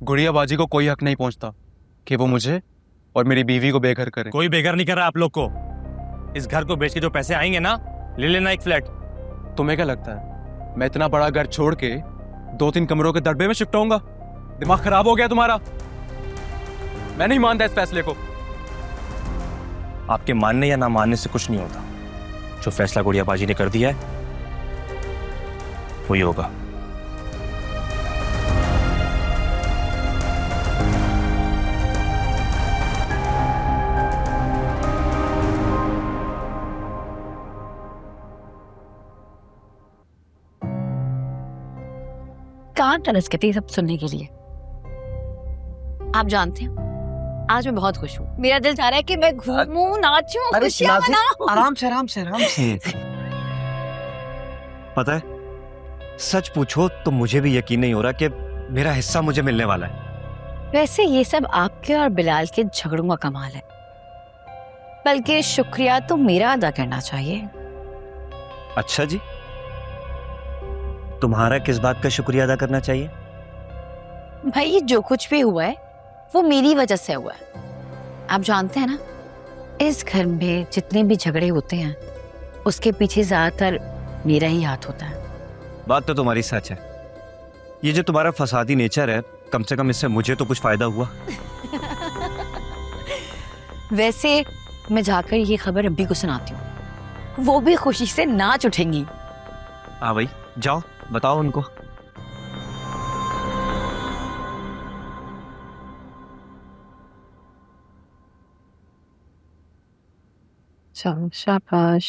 गुड़ियाबाजी को कोई हक नहीं पहुंचता कि वो मुझे और मेरी बीवी को बेघर करे। कोई बेघर नहीं कर रहा आप लोग को। इस घर को बेच के जो पैसे आएंगे ना, ले लेना एक फ्लैट। तुम्हें क्या लगता है मैं इतना बड़ा घर छोड़ के 2-3 कमरों के दड़बे में शिफ्ट होऊंगा? दिमाग खराब हो गया तुम्हारा? मैं नहीं मानता इस फैसले को। आपके मानने या ना मानने से कुछ नहीं होता। जो फैसला गुड़ियाबाजी ने कर दिया है वही होगा। कहाँ तरस के थे सब सुनने के लिए। आप जानते हैं आज मैं बहुत खुश हूँ। मेरा दिल चाह रहा है कि मैं घूमूं, नाचूं, खुशियां मनाऊं। आराम से आराम से आराम से। पता है, सच पूछो तो मुझे भी यकीन नहीं हो रहा कि मेरा हिस्सा मुझे मिलने वाला है। वैसे ये सब आपके और बिलाल के झगड़ों का कमाल है, बल्कि शुक्रिया तो मेरा अदा करना चाहिए। अच्छा जी, तुम्हारा किस बात का शुक्रिया अदा करना चाहिए? भाई ये जो कुछ भी हुआ है वो मेरी वजह से हुआ है। आप जानते हैं ना, इस घर में जितने भी झगड़े होते हैं उसके पीछे ज्यादातर मेरा ही हाथ होता है। बात तो तुम्हारी सच है। ये जो तुम्हारा फसादी नेचर है, कम से कम इससे मुझे तो कुछ फायदा हुआ। वैसे मैं जाकर ये खबर अब्बी को सुनाती हूँ, वो भी खुशी से नाच उठेंगी। हाँ भाई, जाओ बताओ उनको। चलो शाबाश।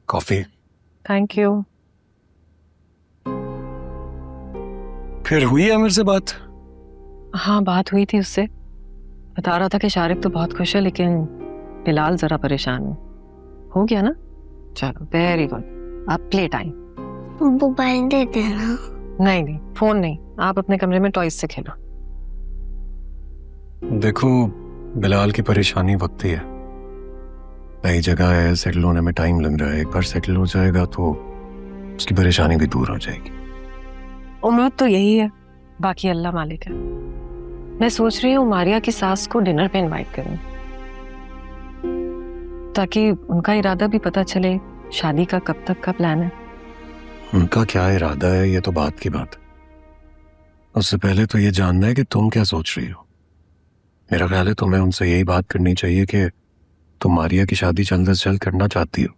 कॉफी। Thank you. फिर हुई है आमिर से बात? हाँ बात हुई थी उससे। बता रहा था कि शारिक तो बहुत खुश है लेकिन बिलाल जरा परेशान है। हो गया ना? चलो वेरी गुड। अब प्ले टाइम। मोबाइल दे देना। नहीं नहीं, फोन नहीं, आप अपने कमरे में टॉयज से खेलो। देखो, बिलाल की परेशानी वक्ती है। नई जगह है, सेटल होने में टाइम लग रहा है। एक बार सेटल हो जाएगा तो उसकी परेशानी भी दूर हो जाएगी। उम्मीद तो यही है, बाकी अल्लाह मालिक है। मैं सोच रही हूँ मारिया की सास को डिनर पे इनवाइट करूं, ताकि उनका इरादा भी पता चले शादी का कब तक का प्लान है। उनका क्या इरादा है ये तो बात की बात है। उससे पहले तो ये जानना है कि तुम क्या सोच रही हो। मेरा ख्याल है तुम्हें उनसे यही बात करनी चाहिए कि तुम मारिया की शादी जल्द से जल्द करना चाहती हो।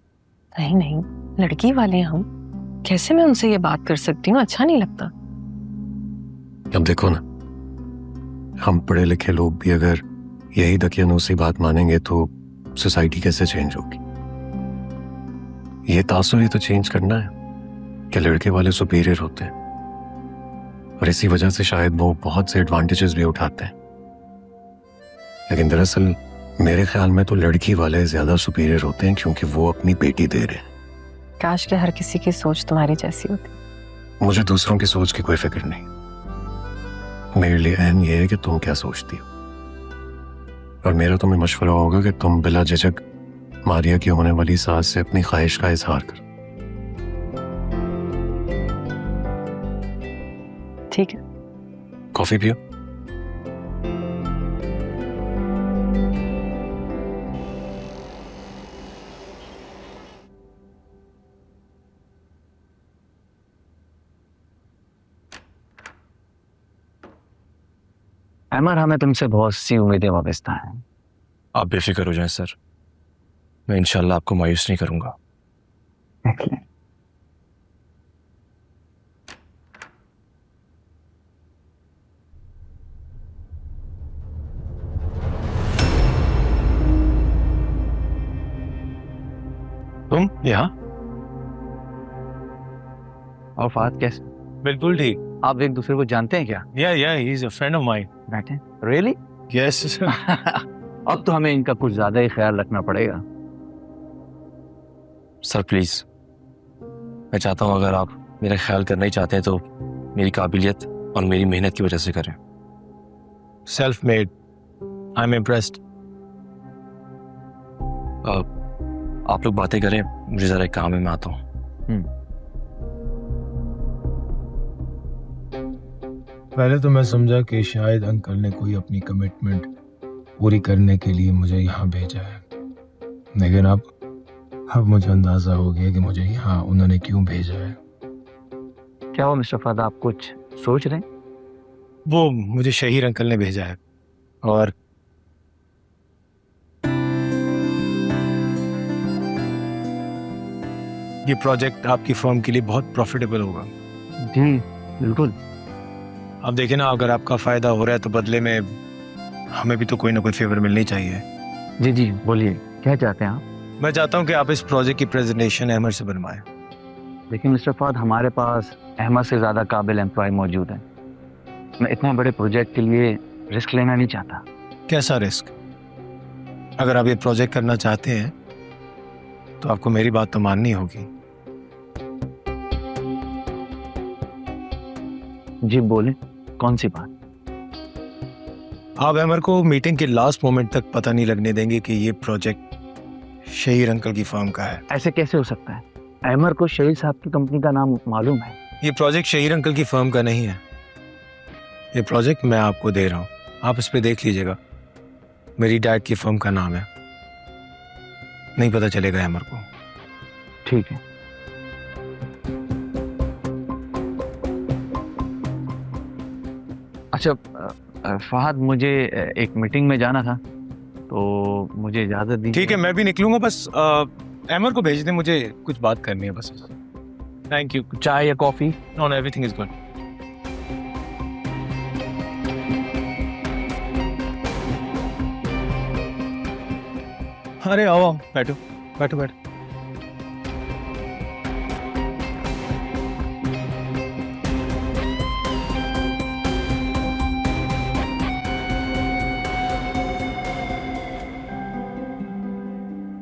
नहीं नहीं, लड़की वाले हैं हम, कैसे मैं उनसे ये बात कर सकती हूँ? अच्छा नहीं लगता। अब देखो ना, हम पढ़े लिखे लोग भी अगर यही दकियानूसी बात मानेंगे तो सोसाइटी कैसे चेंज होगी? ये तासुर ही तो चेंज करना है कि लड़के वाले सुपीरियर होते हैं, और इसी वजह से शायद वो बहुत से एडवांटेजेस भी उठाते हैं। लेकिन दरअसल मेरे ख्याल में तो लड़की वाले ज्यादा सुपीरियर होते हैं क्योंकि वो अपनी बेटी दे रहे हैं। काश के हर किसी की सोच तुम्हारी जैसी होती। मुझे दूसरों की सोच की कोई फिक्र नहीं। मेरे लिए अहम यह है कि तुम क्या सोचती हो, और मेरा तुम्हें मशवरा होगा कि तुम बिला झिझक मारिया की होने वाली सास से अपनी ख्वाहिश का इजहार करो। ठीक है। कॉफी पियो। अमर, हमें तुमसे बहुत सी उम्मीदें वाबस्ता हैं। आप बेफिक्र हो जाएं सर, मैं इंशाल्लाह आपको मायूस नहीं करूंगा। तुम यहाँ? और फात कैसे? बिल्कुल ठीक। आप एक दूसरे को जानते हैं क्या? या he is a friend of mine. बैठे। रियली? यस। अब तो हमें इनका कुछ ज्यादा ही ख्याल रखना पड़ेगा। सर प्लीज, मैं चाहता हूं अगर आप मेरा ख्याल करना ही चाहते हैं तो मेरी काबिलियत और मेरी मेहनत की वजह से करें। Self made, I am impressed. आप लोग बातें करें, मुझे जरा एक काम है, मैं आता हूँ। पहले तो मैं समझा कि शायद अंकल ने कोई अपनी कमिटमेंट पूरी करने के लिए मुझे यहाँ भेजा है, लेकिन अब मुझे अंदाजा हो गया कि मुझे यहाँ उन्होंने क्यों भेजा है। क्या हो मिस्टर फहद, आप कुछ सोच रहे हैं? वो मुझे शहीर अंकल ने भेजा है और ये प्रोजेक्ट आपकी फर्म के लिए बहुत प्रॉफिटेबल होगा। जी बिल्कुल। अब देखें ना, अगर आपका फायदा हो रहा है तो बदले में हमें भी तो कोई ना कोई फेवर मिलनी चाहिए। जी जी बोलिए, क्या चाहते हैं आप? मैं चाहता हूँ कि आप इस प्रोजेक्ट की प्रेजेंटेशन अहमद से बनवाएं। देखिए मिस्टर फहद, हमारे पास अहमद से ज़्यादा काबिल एम्प्लॉय मौजूद हैं। मैं इतना बड़े प्रोजेक्ट के लिए रिस्क लेना नहीं चाहता। कैसा रिस्क? अगर आप ये प्रोजेक्ट करना चाहते हैं तो आपको मेरी बात तो माननी होगी। जी बोले, कौन सी बात? आप अमर को मीटिंग के लास्ट मोमेंट तक पता नहीं लगने देंगे कि ये प्रोजेक्ट शहीर अंकल की फर्म का है। ऐसे कैसे हो सकता है? अहमर को शहीद साहब की कंपनी का नाम मालूम है। ये प्रोजेक्ट शहीर अंकल की फर्म का नहीं है। ये प्रोजेक्ट मैं आपको दे रहा हूँ, आप इस पे देख लीजिएगा। मेरी डैड की फर्म का नाम है, नहीं पता चलेगा अमर को। ठीक है। अच्छा फहद, मुझे एक मीटिंग में जाना था तो मुझे इजाज़त दीजिए। ठीक है, मैं भी निकलूंगा। बस अमर को भेज दें, मुझे कुछ बात करनी है बस। Thank you. चाय या coffee? No, everything is good. अरे आओ, बैठो बैठो बैठो।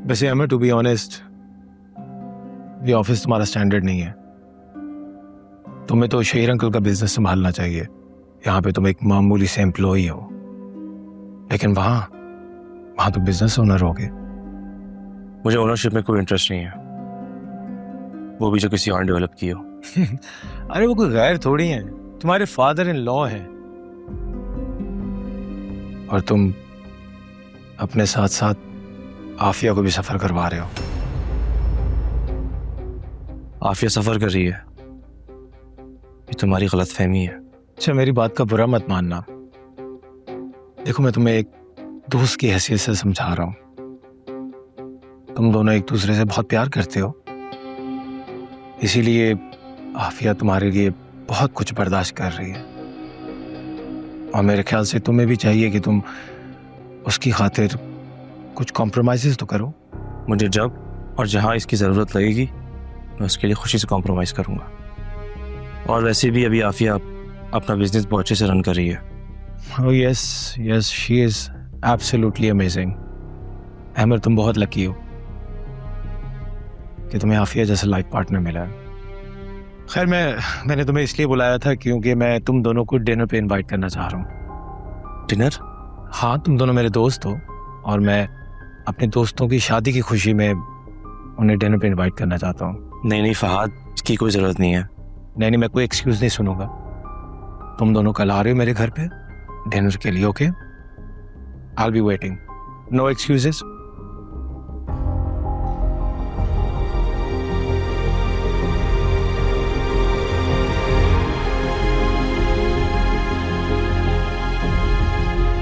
वैसे अमर, टू बी ऑनेस्ट, ये ऑफिस तुम्हारा स्टैंडर्ड नहीं है। तुम्हें तो शहीर अंकल का बिजनेस संभालना चाहिए। यहाँ पे तुम एक मामूली से एम्प्लॉई हो, लेकिन वहां तो बिजनेस ओनर होगे। मुझे ओनरशिप में कोई इंटरेस्ट नहीं है, वो भी जो किसी और डेवलप की हो। अरे वो कोई गैर थोड़ी है, तुम्हारे फादर इन लॉ हैं। और तुम अपने साथ साथ आफिया को भी सफर करवा रहे हो। आफिया सफर कर रही है, ये तुम्हारी गलतफहमी है। अच्छा, मेरी बात का बुरा मत मानना। देखो, मैं तुम्हें एक दोस्त की हैसियत से समझा रहा हूं। तुम दोनों एक दूसरे से बहुत प्यार करते हो, इसीलिए आफिया तुम्हारे लिए बहुत कुछ बर्दाश्त कर रही है। और मेरे ख्याल से तुम्हें भी चाहिए कि तुम उसकी खातिर कुछ कॉम्प्रोमाइज़ तो करो। मुझे जब और जहाँ इसकी ज़रूरत लगेगी मैं उसके लिए खुशी से कॉम्प्रोमाइज़ करूँगा। और वैसे भी अभी आफिया अपना बिजनेस बहुत अच्छे से रन कर रही है। Oh yes, yes, she is absolutely amazing. Ahmad, तुम बहुत लकी हो कि तुम्हें आफिया जैसा लाइफ पार्टनर मिला है। खैर, मैंने तुम्हें इसलिए बुलाया था क्योंकि मैं तुम दोनों को डिनर पे इनवाइट करना चाह रहा हूँ। डिनर? हाँ, तुम दोनों मेरे दोस्त हो और मैं अपने दोस्तों की शादी की खुशी में उन्हें डिनर पे इनवाइट करना चाहता हूँ। नहीं फहद, इसकी कोई ज़रूरत नहीं है। नहीं, मैं कोई एक्सक्यूज़ नहीं सुनूंगा। तुम दोनों कल आ रहे हो मेरे घर पे डिनर के लिए, okay? I will be waiting. No excuses.